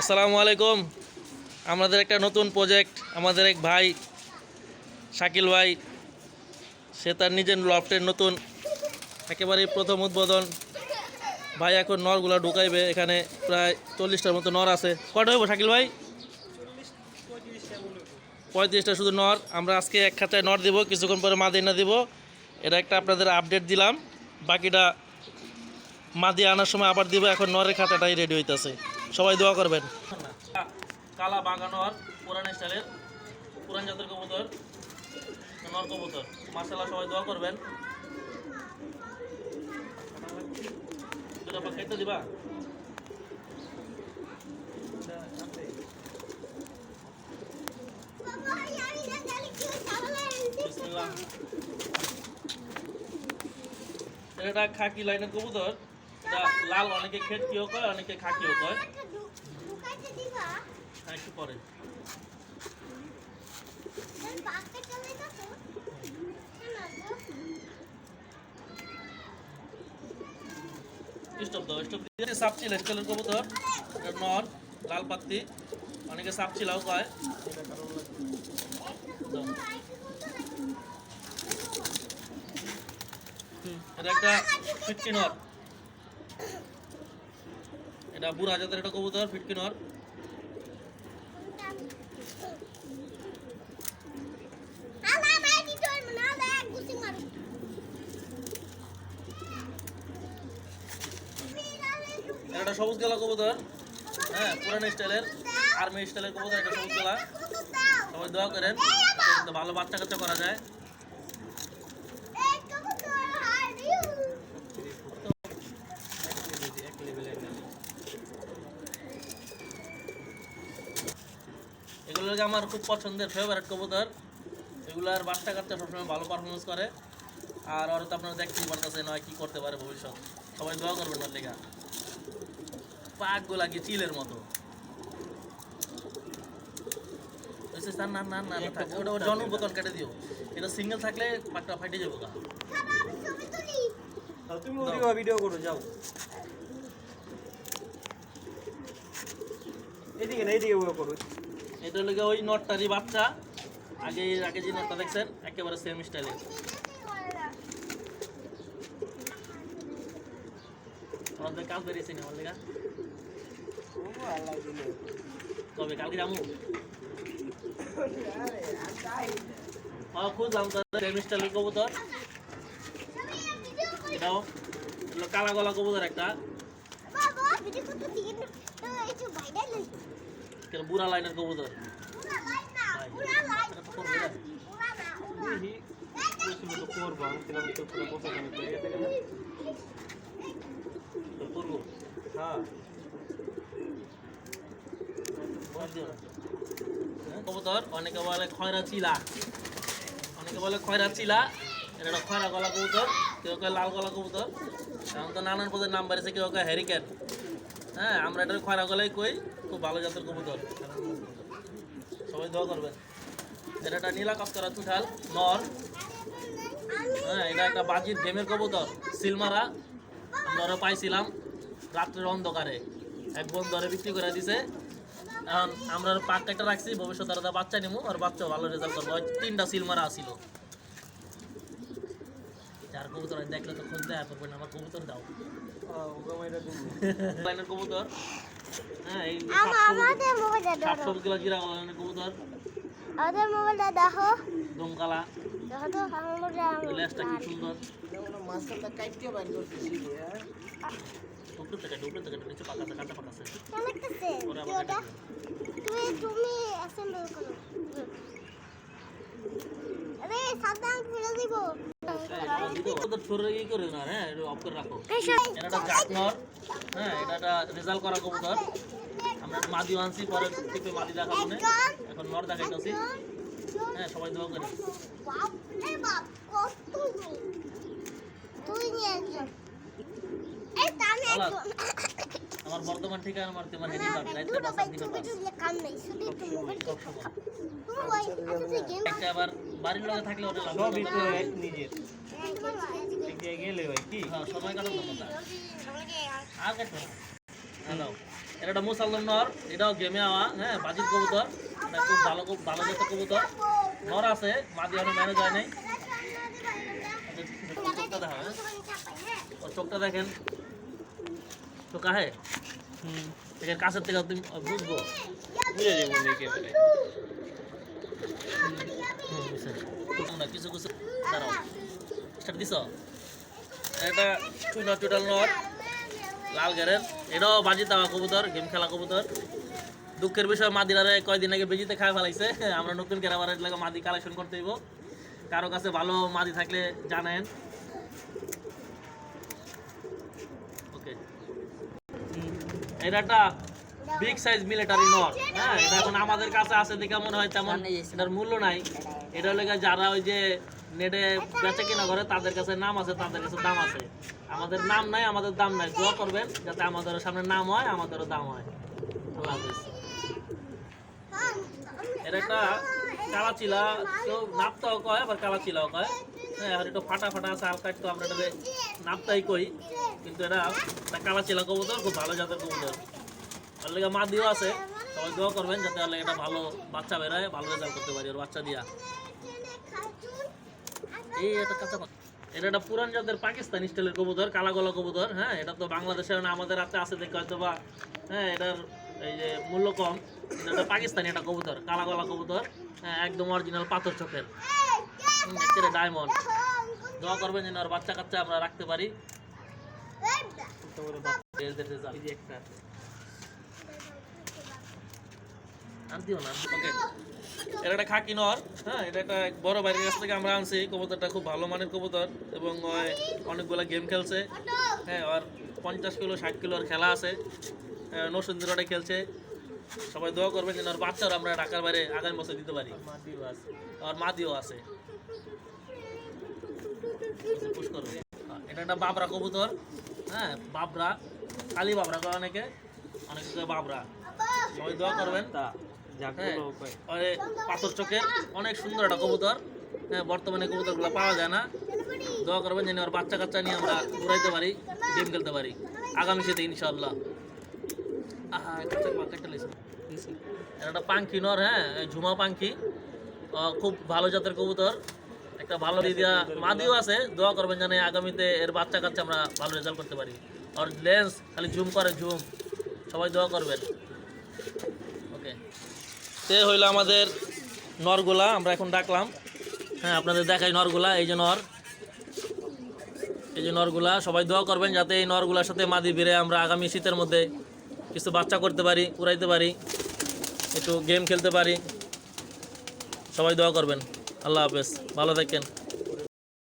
আসসালামু আলাইকুম। আমাদের একটা নতুন প্রজেক্ট, আমাদের এক ভাই শাকিল ভাই, সে তার নিজের লফটের নতুন একেবারেই প্রথম উদ্বোধন। ভাই এখন নরগুলো ঢুকাইবে, এখানে প্রায় 40টার মতো নর আছে। কটা হইব শাকিল ভাই? 35টা শুধু নর। আমরা আজকে এক খাঁচায় নর দিব, কিছুক্ষণ পরে মাদি না দিব। এটা একটা আপনাদের আপডেট দিলাম, বাকিটা মাদি আনার সময় আবার দিব। এখন নরের খাঁচাটাই রেডি হইতেছে, সবাই দোয়া করবেন। কালা বাঘা নর, পুরান স্টাইলের, পুরান জাতের কবুতর, নর কবুতর। মাশাআল্লাহ, সবাই দোয়া করবেন। খাইতে দিবা? এটা খাকি লাইনের কবুতর। এটা লাল, অনেকে খেটকিও কয়, অনেকে খাকিও কয়। হ্যাঁ, একটু পরে স্টপ দাও, স্টপ দিয়ে। সাপচিল স্টাইলের কবুতর, নর, লাল পাত্তি, অনেকে সাপচিলাও কয়। এটা একটা ফিটকি নর, এটা বুড়া জাতের একটা কবুতর, ফিটকি নর। এটা সবুজ গলা কবুতর, হ্যাঁ, পুরান স্টাইলের, আর্মি স্টাইলের কবুতর। এটা সবুজ গলা, সবাই দোয়া করেন, ভালো বাচ্চা কাচ্চা করা যায়। এগুলো আমার খুব পছন্দের ফেভারিট কবুতর। এগুলার বাচ্চা কাচ্চা সবসময় ভালো পারফরমেন্স করে। আর ওরা তো আপনারা দেখতেই পারতেছেন নয় কি করতে পারে ভবিষ্যৎ। সবাই দোয়া করবেন ওর লেগা। পাকগুলা কি চিলের মতো। না না না, ওটা জন্ম বোতল কেটে দিও। এটা সিঙ্গেল থাকলে পাটটা ফাইটে যাবো। তুমি ভিডিও করো, যাও এদিকে না, এদিকে করো। এটা হলো ওই নটটারই বাচ্চা। আগে যে নটটা দেখছেন একেবারে সেম স্টাইলের। আমাদের কাজ বেরিয়েছে না আমার লেগা। কবে? কালকে যাবো। খুঁজলাম তো সেম স্টাইলের কবুতর। এটাও কালা গলা কবুতর একটা, বুড়া লাইনের কবুতর। কবুতর অনেকে বলে খয়রা চিলা, অনেকে বলে খয়রা চিলা। এটা খয়রা গলা কবুতর, কেউ কয় লাল গলা কবুতর। এখন তো নানান পদের নাম বেড়েছে, কেউ কয় হ্যারিকেন। হ্যাঁ, আমরা এটা খয়রা গলাই কই। খুব ভালো জাতের কবুতর, সবাই দোয়া করবেন। এটা একটা নীলা কস্করা চুঠাল নর। হ্যাঁ, এটা একটা বাজির গেমের কবুতর, সিলমারা। আমরা পাইছিলাম রাত্রের অন্ধকারে, এক বোন ধরে বিক্রি করে দিছে। এখন আমরা পাক একটা রাখছি, ভবিষ্যতে আর বাচ্চা নিবো, আর বাচ্চা ভালো রেজাল্ট করবো। 3টা সিলমারা আসিল। যার কবুতর দেখলে তো খোঁজ দেয় পারবেন, আমার কবুতর দাও। লাইনের কবুতর, হ্যাঁ, এই সবগুলা জিরা লাইনের কবুতর। আমাদের মোবাইলটা দেখো, দমকালা, দেখো তো লেজটা কি সুন্দর। মাছটা কাটতে বাইর করতেছি। উপরে থেকে নিচে পাকা কাটা পাকা আছে। লাগতেছে ওটা। তুমি অ্যাসেম্বল করো। আরে সাবধান ফেলে দিব। ওদের ছোরে কি করে না, হ্যাঁ, এটা অফ করে রাখো। এটা জাত নর, হ্যাঁ, এটা রেজাল্ট করা কবুতর। আমরা মাদি আনছি, পরে টিপে মাদি দেখাবো না, এখন নর দেখাইতেছি। হ্যাঁ, সবাই দোয়া করে। বাপ রে বাপ, কত তুই নিয়ে একজন। এই তানে একজন। আমার বর্তমান ঠিকানা আমার তোমার হেডি পাবে, রাইতে বাসা দিতে পারবে। কাম নাই, শুধু একটু মোবাইল কথা। তুমি ওই আচ্ছা গেম একটা আবার বাড়ির লগে থাকলে ওটা লাভ সব হবে একটু না। নিজের এগিয়ে গেলে হয় কি হ্যাঁ, সময় কাটানোর কথা। আর কাটবে না। হ্যালো, এটা একটা মুসাল্লম নর, এটাও গেমে আওয়া, হ্যাঁ বাজির কবুতর, এটা খুব ভালো জাতের কবুতর। নর আছে, মাদি এখনো ম্যানেজ হয় নাই। চোখটা দেখা, হ্যাঁ ওর চোখটা দেখেন, চোখ আহে এখানে কাছের থেকে তুমি বুঝবো, বুঝে যাবো একেবারে। না কিছু কিছু দাঁড়াও স্টার্ট দিছ। এটা চুটাল নর, লাল গেরের, এটাও বাজি দেওয়া কবুতর, গেম খেলা কবুতর। দুঃখের বিষয় মাদিরারে কয়দিন আগে বেজিতে খায় ফেলাইছে। আমরা নতুন কেরাবার লাগে মাদি কালেকশন করতে হইব। কারো কাছে ভালো মাদি থাকলে জানেন। ওকে, এটা একটা বিগ সাইজ মিলিটারি নর, হ্যাঁ এটা এখন আমাদের কাছে আছে দেখে মনে হয় তেমন এটার মূল্য নাই। এটা লেগে যারা ওই যে নেটে বেচে কিনা করে তাদের কাছে নাম আছে, তাদের কাছে দাম আছে। আমাদের নাম নাই, আমাদের দাম নাই। দোয়া করবেন যাতে আমাদের সামনে নাম হয়, আমাদেরও দাম হয়। আল্লাহ হাফেজ। এর একটা কালা চিলা, কেউ নাপতাও কয় আবার কালা চিলাও কয়, হ্যাঁ আর একটু ফাটা ফাটা আছে হালকা, একটু আমরা এটাকে নাপতাই কই, কিন্তু এটা একটা কালা চিলা কবুতর, খুব ভালো জাতের কবুতর। ওর লেগে মা দিও আছে, সবাই দোয়া করবেন যাতে ওর লেগে এটা ভালো বাচ্চা বেরোয়, ভালো রেজাল্ট করতে পারি ওর বাচ্চা দিয়া। এই একটা কাঁচা, এটা একটা পুরান জাতের পাকিস্তানি স্টাইলের কবুতর, কালা গলা কবুতর, হ্যাঁ এটা তো বাংলাদেশে না আমাদের হাতে আছে দেখে হয়তো বা, হ্যাঁ এটার এই যে মূল্য কম। এটা পাকিস্তানি একটা কবুতর, কালা গলা কবুতর, হ্যাঁ একদম অরিজিনাল পাথর চোখের, একেবারে ডায়মন্ড। দোয়া করবেন যেন ওর বাচ্চা কাচ্চা আমরা রাখতে পারি। একটা আর দিও না, ওকে। এটা একটা খাকি নর, হ্যাঁ এটা একটা বড় বাইরের কাছ থেকে আমরা আনছি। কবুতরটা খুব ভালো মানের কবুতর এবং অনেকগুলো গেম খেলছে, হ্যাঁ আর 50 কিলো 60 কিলোর খেলা আছে, নরসিংদীরটা খেলছে। সবাই দোয়া করবেন যেন ওর বাচ্চারা আমরা ঢাকার বাইরে আগামী বছর দিতে পারি। আর মাদিও আছে, পুশ করবে। এটা একটা বাবরা কবুতর, হ্যাঁ বাবরা, কালি বাবরা করে অনেকে, অনেকে বাবরা। সবাই দোয়া করবেন। হ্যাঁ পাথর চোখের অনেক সুন্দর একটা কবুতর, হ্যাঁ বর্তমানে কবুতরগুলো পাওয়া যায় না। দোয়া করবেন যেন ওর বাচ্চা কাচ্চা নিয়ে আমরা ঘুরাইতে পারি, গেম খেলতে পারি আগামী শীতে ইনশাআল্লাহ। একটা পাঙ্খি নর, হ্যাঁ ঝুমা পাঙ্খি, খুব ভালো জাতের কবুতর, একটা ভালো দিয়া মাদিও আছে। দোয়া করবেন যেন আগামীতে এর বাচ্চা কাচ্চা আমরা ভালো রেজাল্ট করতে পারি। আর লেন্স খালি জুম করে, জুম, সবাই দোয়া করবেন। ওকে, সে হইলো আমাদের নরগুলা, আমরা এখন ডাকলাম, হ্যাঁ আপনাদের দেখাই নরগুলা। এই যে নর, এই যে নরগুলা, সবাই দোয়া করবেন যাতে এই নরগুলার সাথে মাদি বেড়ে আমরা আগামী শীতের মধ্যে কিছু বাচ্চা করতে পারি, উড়াইতে পারি, একটু গেম খেলতে পারি। সবাই দোয়া করবেন। আল্লাহ হাফেজ, ভালো থাকেন।